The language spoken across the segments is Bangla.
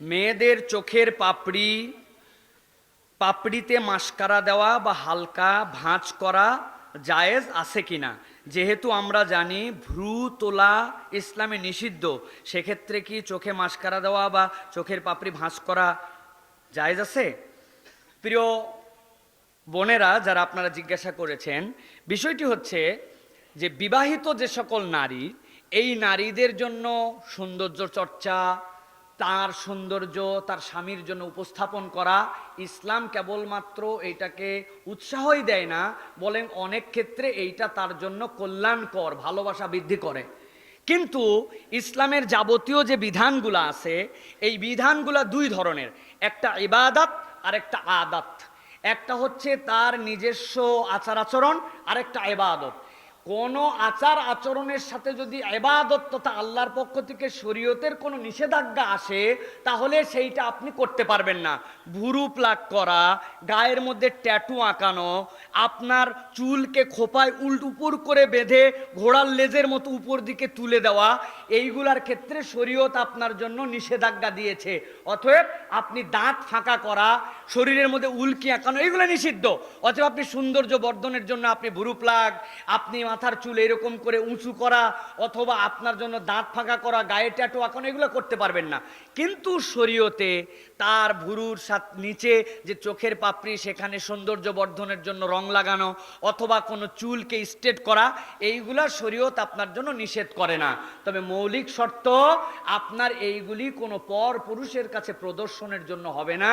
মেয়েদের চোখের পাপড়িতে মাস্কারা দেওয়া বা হালকা ভাঁজ করা জায়েজ আছে কিনা? যেহেতু আমরা জানি ভ্রু তোলা ইসলামে নিষিদ্ধ, সেক্ষেত্রে কি চোখে মাস্কারা দেওয়া বা চোখের পাপড়ি ভাঁজ করা জায়েজ আছে? প্রিয় বোনেরা, যারা আপনারা জিজ্ঞাসা করেছেন, বিষয়টি হচ্ছে যে বিবাহিত যে সকল নারী, এই নারীদের জন্য সৌন্দর্য চর্চা, তার সৌন্দর্য তার স্বামীর জন্য উপস্থাপন করা, ইসলাম কেবলমাত্র এইটাকে উৎসাহই দেয় না, বলেন অনেক ক্ষেত্রে এইটা তার জন্য কল্যাণকর, ভালোবাসা বৃদ্ধি করে। কিন্তু ইসলামের যাবতীয় যে বিধানগুলো আছে, এই বিধানগুলো দুই ধরনের, একটা ইবাদত আর একটা আদাত। একটা হচ্ছে তার নিজস্ব আচার আচরণ, আরেকটা ইবাদত। কোনো আচার আচরণের সাথে যদি ইবাদত তথা আল্লাহর পক্ষ থেকে শরীয়তের কোনো নিষেধাজ্ঞা আসে, তাহলে সেইটা আপনি করতে পারবেন না। ভুরু প্লাক করা, গায়ের মধ্যে ট্যাটু আঁকানো, আপনার চুলকে খোপায় উপর করে বেঁধে ঘোড়ার লেজের মতো উপর দিকে তুলে দেওয়া, এইগুলার ক্ষেত্রে শরীয়ত আপনার জন্য নিষেধাজ্ঞা দিয়েছে। অতএব আপনি দাঁত ফাঁকা করা, শরীরের মধ্যে উল্কি আঁকানো, এইগুলো নিষিদ্ধ। অতএব আপনি সৌন্দর্য বর্ধনের জন্য আপনি ভুরু প্লাক, আপনি মাথার চুল এরকম করে উঁচু করা, অথবা আপনার জন্য দাঁত ফাঁকা করা, গায়ে ট্যাটু আঁকানো, এগুলো করতে পারবেন না। কিন্তু শরীয়তে তার ভুরুর নিচে যে চোখের পাপড়ি, সেখানে সৌন্দর্য বর্ধনের জন্য রং লাগানো অথবা কোনো চুলকে স্ট্রেট করা, এইগুলা শরীয়ত আপনার জন্য নিষেধ করে না। তবে মৌলিক শর্ত, আপনার এইগুলি কোনো পর পুরুষের কাছে প্রদর্শনের জন্য হবে না।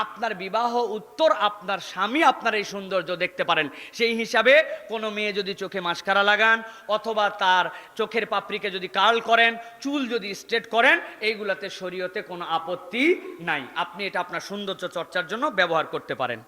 আপনার বিবাহ উত্তর আপনার স্বামী আপনার এই সৌন্দর্য দেখতে পারেন। সেই হিসাবে কোনো মেয়ে যদি চোখে মাস্কারা লাগান, অথবা তার চোখের পাপড়িকে যদি কার্ল করেন, চুল যদি স্ট্রেট করেন, এইগুলাতে শরীয়তে কোনো আপত্তি নাই। আপনি এটা আপনার সৌন্দর্য চর্চার জন্য ব্যবহার করতে পারেন।